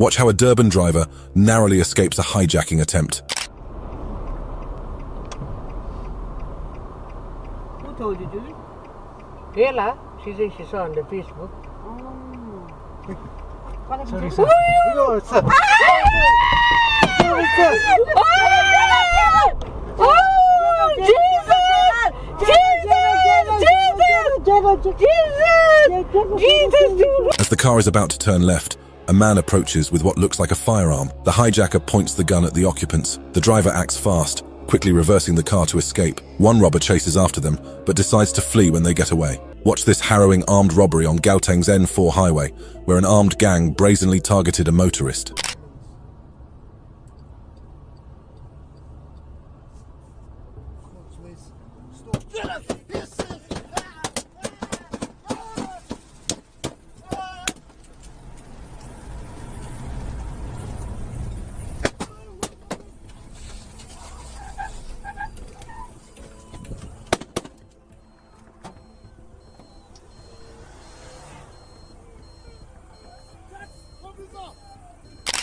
Watch how a Durban driver narrowly escapes a hijacking attempt. Who told you, Julie? Ella. She said she saw on the Facebook. Sorry, sir. Oh, sir. As the car is about to turn left, a man approaches with what looks like a firearm. The hijacker points the gun at the occupants. The driver acts fast, quickly reversing the car to escape. One robber chases after them, but decides to flee when they get away. Watch this harrowing armed robbery on Gauteng's N4 highway, where an armed gang brazenly targeted a motorist.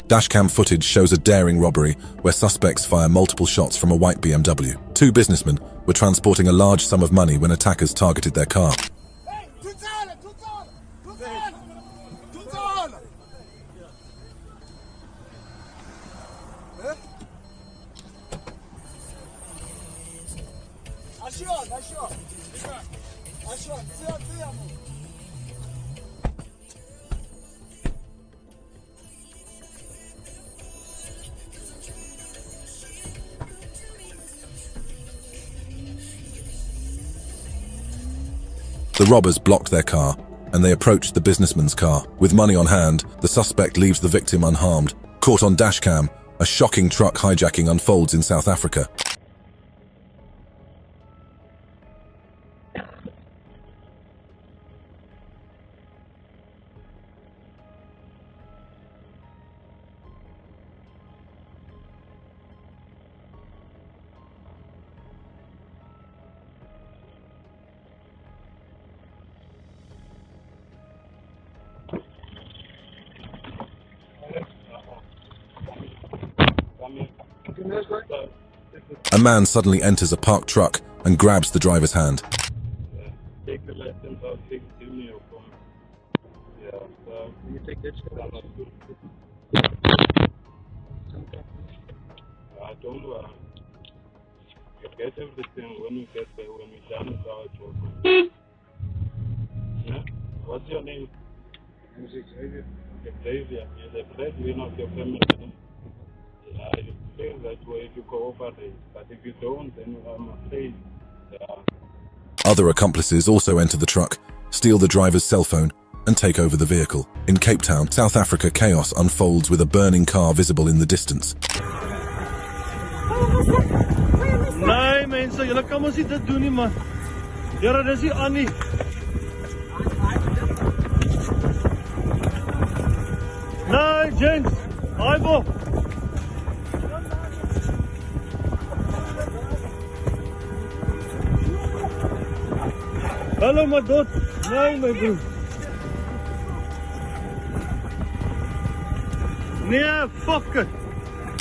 Dashcam footage shows a daring robbery where suspects fire multiple shots from a white BMW. Two businessmen were transporting a large sum of money when attackers targeted their car. The robbers blocked their car, and they approached the businessman's car. With money on hand, the suspect leaves the victim unharmed. Caught on dashcam, a shocking truck hijacking unfolds in South Africa. A man suddenly enters a parked truck and grabs the driver's hand. Don't worry. You get everything when you get there, when we done with our job. Yeah? What's your name? Xavier. Xavier. You're the breadwinner of your family. I feel that way if you cooperate, but if you don't, then I'm afraid. Other accomplices also enter the truck, steal the driver's cell phone, and take over the vehicle. In Cape Town, South Africa, chaos unfolds with a burning car visible in the distance. Nee mense, julle kan mos nie dit doen nie man. Here, dis nie aan nie. Nee, gents. Hi bo. Hallo my dot. Nee my broer. Nee, fuck it.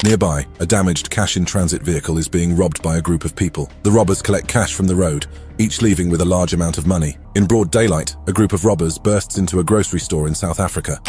Nearby, a damaged cash-in-transit vehicle is being robbed by a group of people. The robbers collect cash from the road, each leaving with a large amount of money. In broad daylight, a group of robbers bursts into a grocery store in South Africa.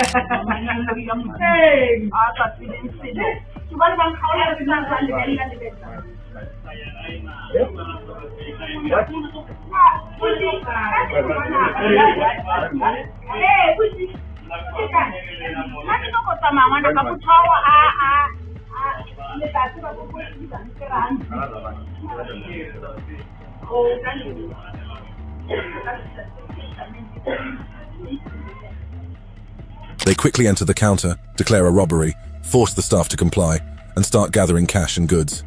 They quickly enter the counter, declare a robbery, force the staff to comply, and start gathering cash and goods.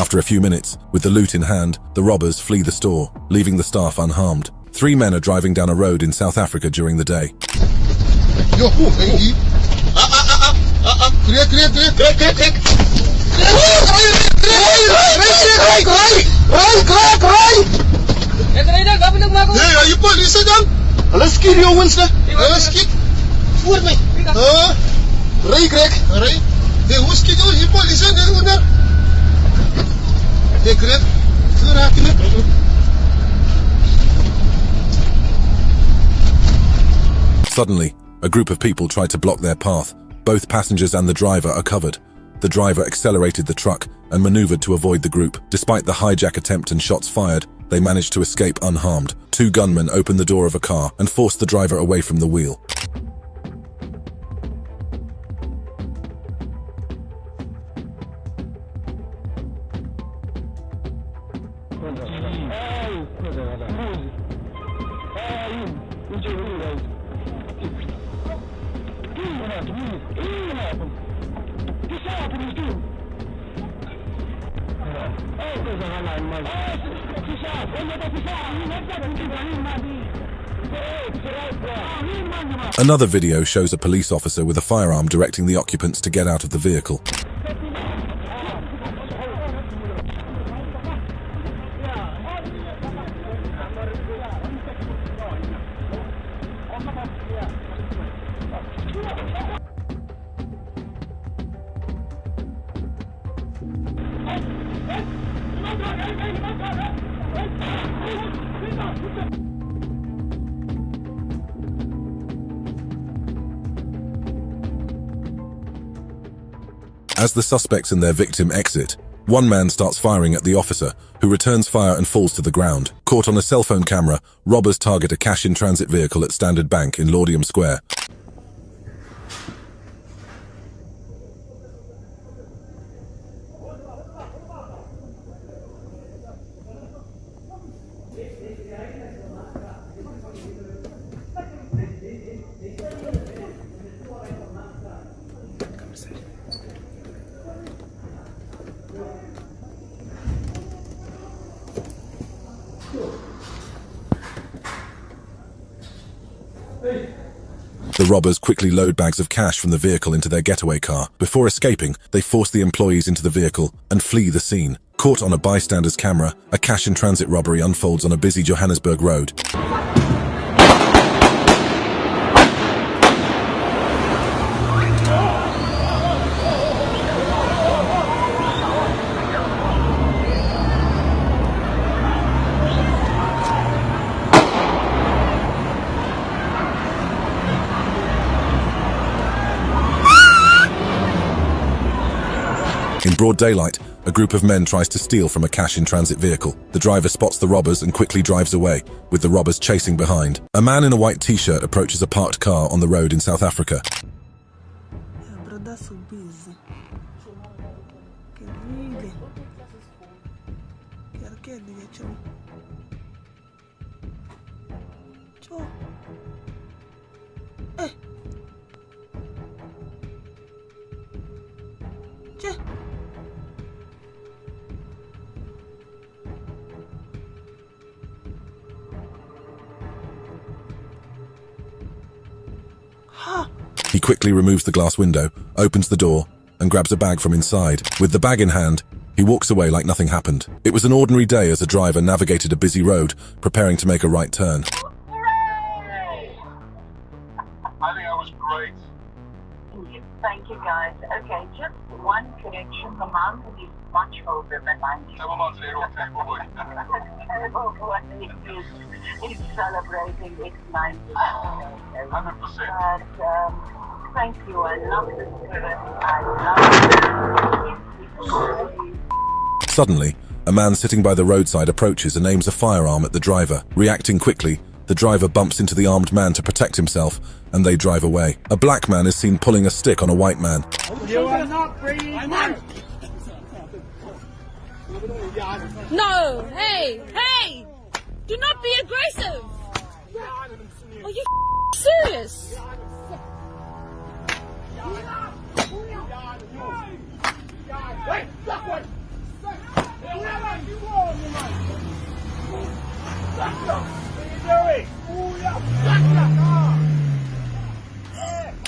After a few minutes, with the loot in hand, the robbers flee the store, leaving the staff unharmed. 3 men are driving down a road in South Africa during the day. Suddenly, a group of people tried to block their path. Both passengers and the driver are covered. The driver accelerated the truck and maneuvered to avoid the group. Despite the hijack attempt and shots fired, they managed to escape unharmed. 2 gunmen opened the door of a car and forced the driver away from the wheel. Another video shows a police officer with a firearm directing the occupants to get out of the vehicle. As the suspects and their victim exit, one man starts firing at the officer, who returns fire and falls to the ground. Caught on a cell phone camera, robbers target a cash-in-transit vehicle at Standard Bank in Laudium Square. The robbers quickly load bags of cash from the vehicle into their getaway car. Before escaping, they force the employees into the vehicle and flee the scene. Caught on a bystander's camera, a cash-in-transit robbery unfolds on a busy Johannesburg road. In broad daylight, a group of men tries to steal from a cash-in-transit vehicle. The driver spots the robbers and quickly drives away, with the robbers chasing behind. A man in a white t-shirt approaches a parked car on the road in South Africa. He quickly removes the glass window, opens the door, and grabs a bag from inside. With the bag in hand, he walks away like nothing happened. It was an ordinary day as a driver navigated a busy road, preparing to make a right turn. Hooray! I think that was great. Thank you, guys. Okay, just one correction. The mountain is much older than 90. Come on, zero table boy. He's celebrating its 90th. 100%. But thank you. I love the spirit. I love it. Suddenly, a man sitting by the roadside approaches and aims a firearm at the driver. Reacting quickly, the driver bumps into the armed man to protect himself, and they drive away. A black man is seen pulling a stick on a white man. You are not bringing money. No, hey! Do not be aggressive! Are you serious?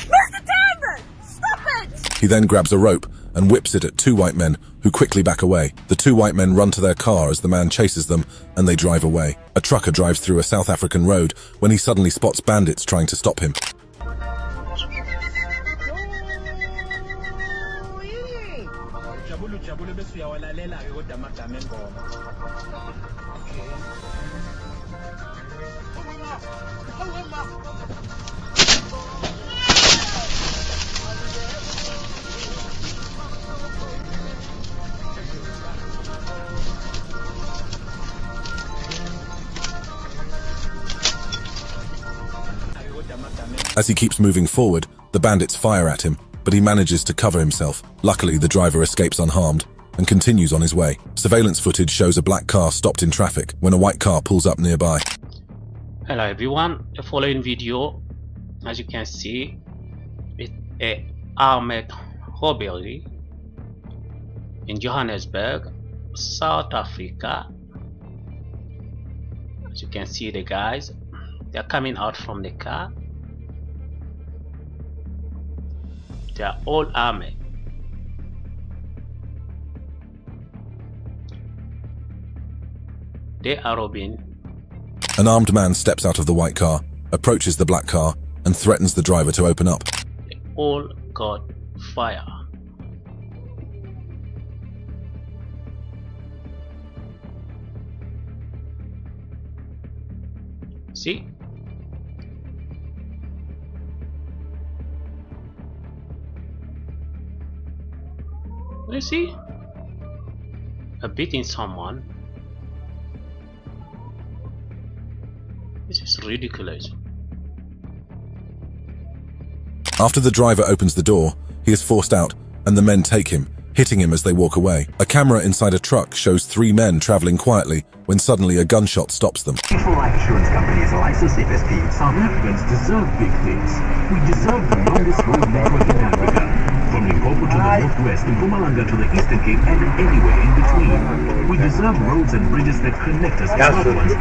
Mr. David! Stop it! He then grabs a rope and whips it at two white men, who quickly back away. The two white men run to their car as the man chases them, and they drive away. A trucker drives through a South African road when he suddenly spots bandits trying to stop him. As he keeps moving forward, the bandits fire at him, but he manages to cover himself. Luckily, the driver escapes unharmed and continues on his way. Surveillance footage shows a black car stopped in traffic when a white car pulls up nearby. Hello everyone, the following video, as you can see, is an armed robbery in Johannesburg, South Africa. As you can see, the guys, they are coming out from the car. They are all armed. They are robbing. An armed man steps out of the white car, approaches the black car, and threatens the driver to open up. They all got fire. See? You see? Beating someone. This is ridiculous. After the driver opens the door, he is forced out, and the men take him, hitting him as they walk away. A camera inside a truck shows three men traveling quietly when suddenly a gunshot stops them. Life insurance companies are licensed FSP. South Africans deserve big things. We deserve the longest road network in Africa. From Limpopo to the northwest, in Mpumalanga to the Eastern Cape, and anywhere in between. We deserve roads and bridges that connect us to loved ones.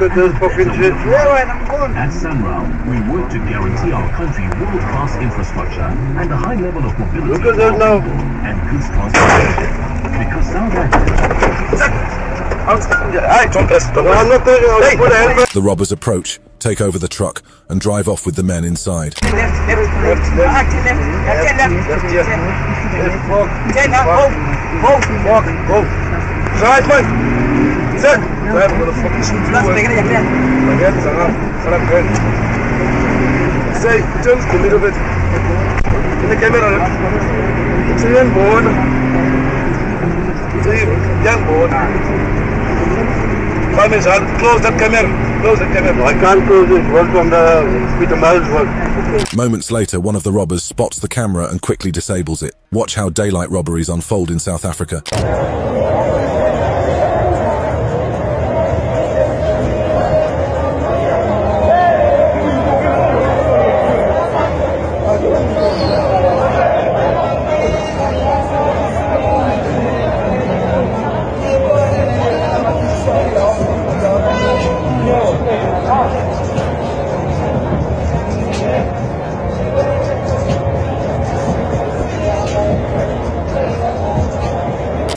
At Sunrail, we work to guarantee our country world-class infrastructure and a high level of mobility and goods transportation. Because South Africa... The robbers approach, take over the truck, and drive off with the men inside. Close that camera. Close that camera. I can't close it. Work on the Peter Miles work. Moments later, one of the robbers spots the camera and quickly disables it. Watch how daylight robberies unfold in South Africa.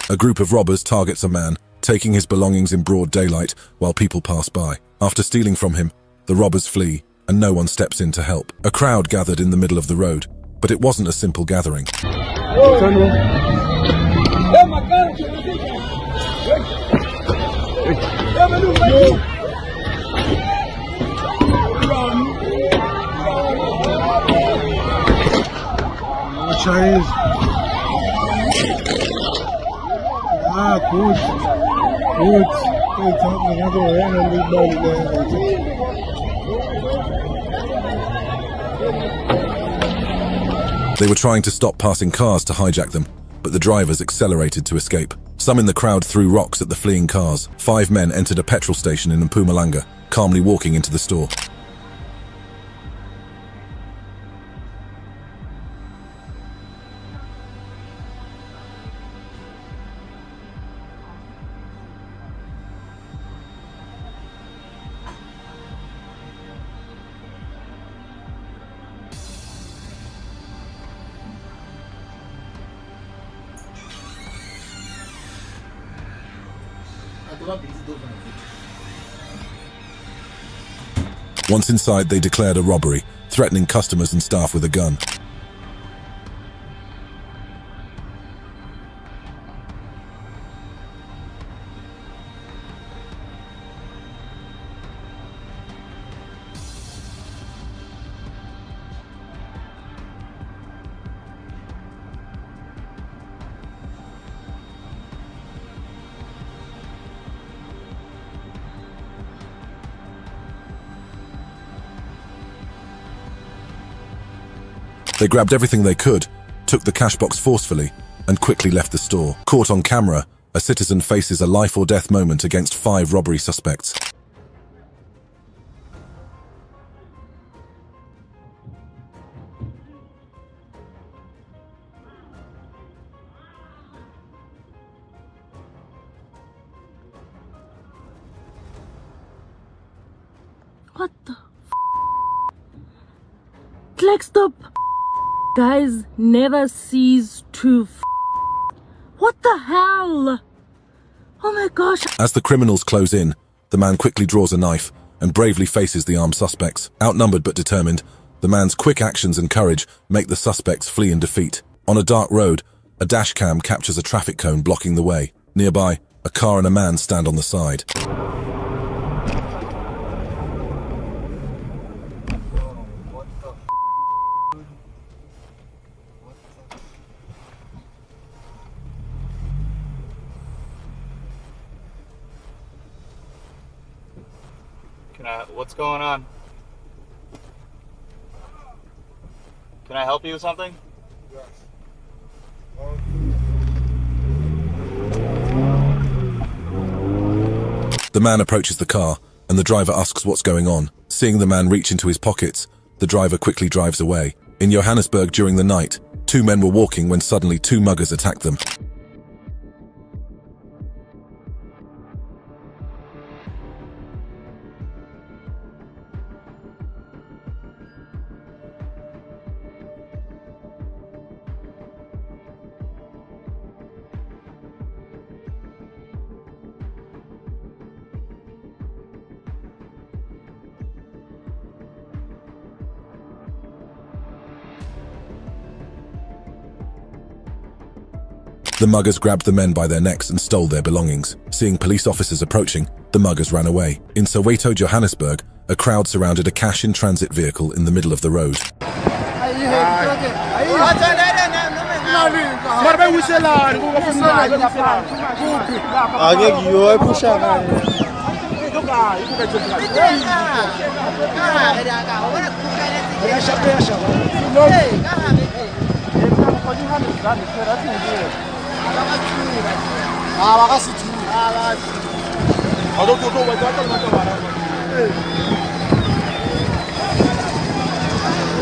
A group of robbers targets a man, taking his belongings in broad daylight while people pass by. After stealing from him, the robbers flee, and no one steps in to help. A crowd gathered in the middle of the road, but it wasn't a simple gathering. Goed. Ik had me net doorheen en die boven They were trying to stop passing cars to hijack them, but the drivers accelerated to escape. Some in the crowd threw rocks at the fleeing cars. 5 men entered a petrol station in Mpumalanga, calmly walking into the store. Once inside, they declared a robbery, threatening customers and staff with a gun. They grabbed everything they could, took the cash box forcefully, and quickly left the store. Caught on camera, a citizen faces a life-or-death moment against 5 robbery suspects. What the Like, stop. Guys, never cease to What the hell? Oh my gosh. As the criminals close in, the man quickly draws a knife and bravely faces the armed suspects. Outnumbered but determined, the man's quick actions and courage make the suspects flee in defeat. On a dark road, a dash cam captures a traffic cone blocking the way. Nearby, a car and a man stand on the side. What's going on? Can I help you with something? Yes. The man approaches the car, and the driver asks what's going on. Seeing the man reach into his pockets, the driver quickly drives away. In Johannesburg during the night, 2 men were walking when suddenly 2 muggers attacked them. The muggers grabbed the men by their necks and stole their belongings. Seeing police officers approaching, the muggers ran away. In Soweto, Johannesburg, a crowd surrounded a cash-in-transit vehicle in the middle of the road.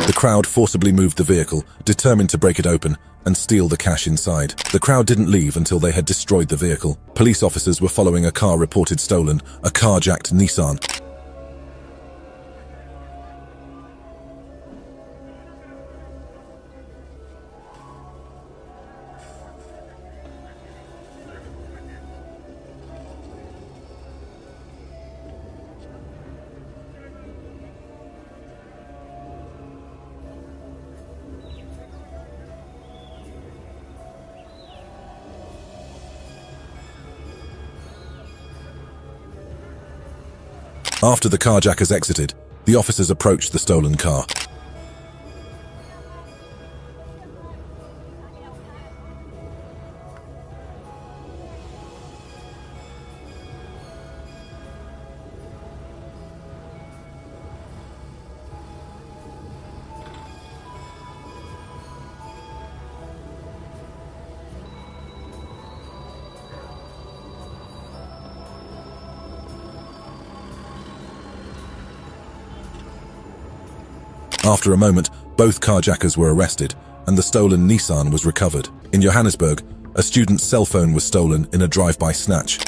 The crowd forcibly moved the vehicle, determined to break it open and steal the cash inside. The crowd didn't leave until they had destroyed the vehicle. Police officers were following a car reported stolen, a carjacked Nissan. After the carjackers exited, the officers approached the stolen car. After a moment, both carjackers were arrested, and the stolen Nissan was recovered. In Johannesburg, a student's cell phone was stolen in a drive-by snatch.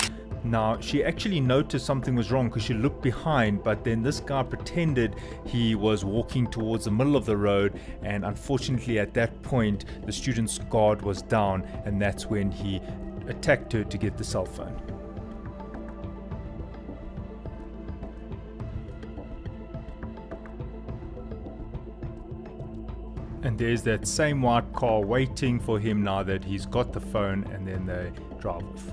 Now, she actually noticed something was wrong because she looked behind, but then this guy pretended he was walking towards the middle of the road, and unfortunately at that point, the student's guard was down, and that's when he attacked her to get the cell phone. And there's that same white car waiting for him now that he's got the phone, and then they drive off.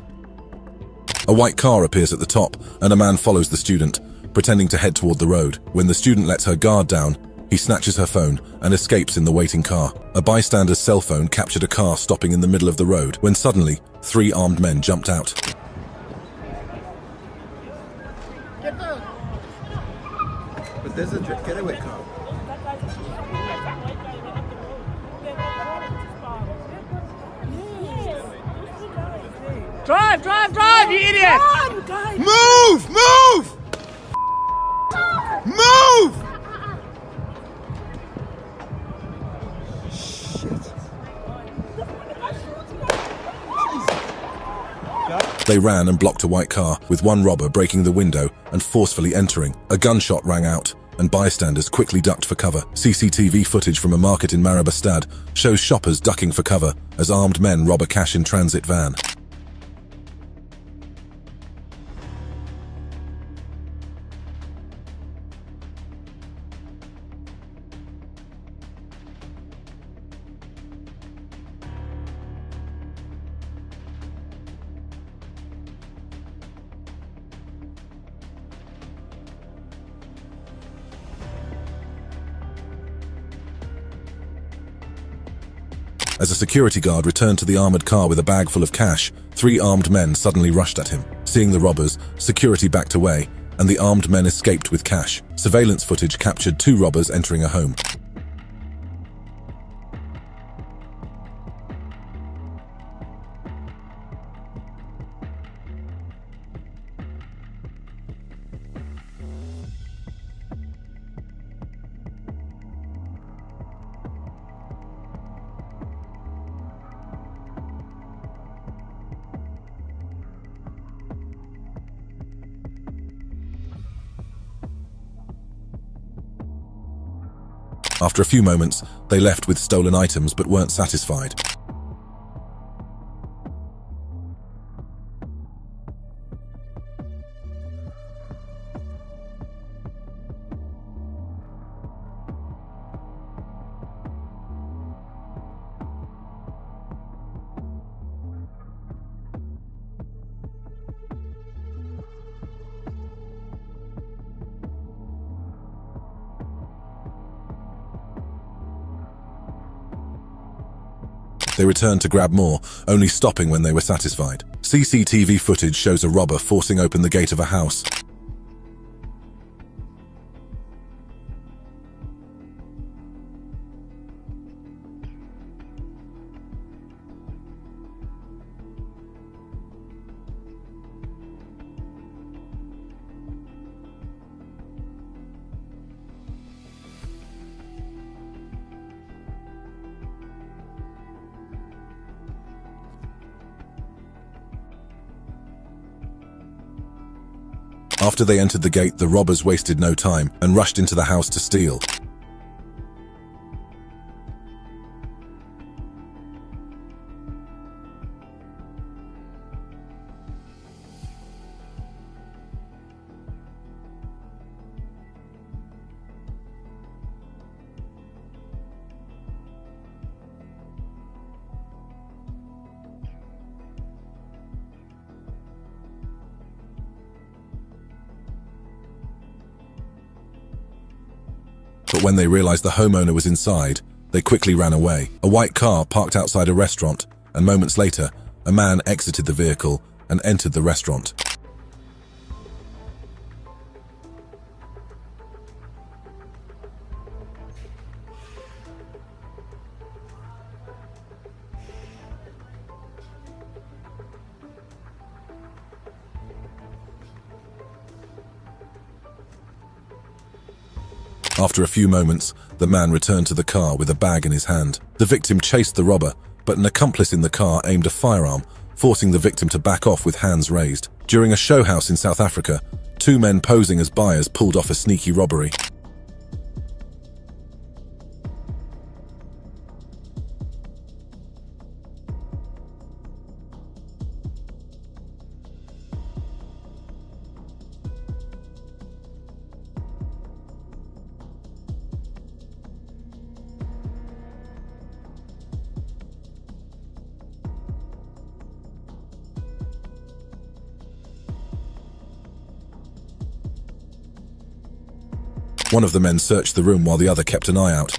A white car appears at the top, and a man follows the student, pretending to head toward the road. When the student lets her guard down, he snatches her phone and escapes in the waiting car. A bystander's cell phone captured a car stopping in the middle of the road, when suddenly, 3 armed men jumped out. But there's a getaway car. Drive, drive, drive, you idiot! Move! Move! Move! They ran and blocked a white car, with one robber breaking the window and forcefully entering. A gunshot rang out, and bystanders quickly ducked for cover. CCTV footage from a market in Marabastad shows shoppers ducking for cover as armed men rob a cash-in-transit van. As a security guard returned to the armored car with a bag full of cash, 3 armed men suddenly rushed at him. Seeing the robbers, security backed away, and the armed men escaped with cash. Surveillance footage captured 2 robbers entering a home. After a few moments, they left with stolen items but weren't satisfied. They returned to grab more, only stopping when they were satisfied. CCTV footage shows a robber forcing open the gate of a house. After they entered the gate, the robbers wasted no time and rushed into the house to steal. But when they realized the homeowner was inside, they quickly ran away. A white car parked outside a restaurant, and moments later, a man exited the vehicle and entered the restaurant. After a few moments, the man returned to the car with a bag in his hand. The victim chased the robber, but an accomplice in the car aimed a firearm, forcing the victim to back off with hands raised. During a show house in South Africa, 2 men posing as buyers pulled off a sneaky robbery. One of the men searched the room while the other kept an eye out.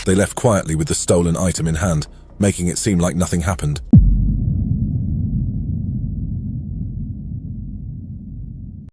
They left quietly with the stolen item in hand, making it seem like nothing happened.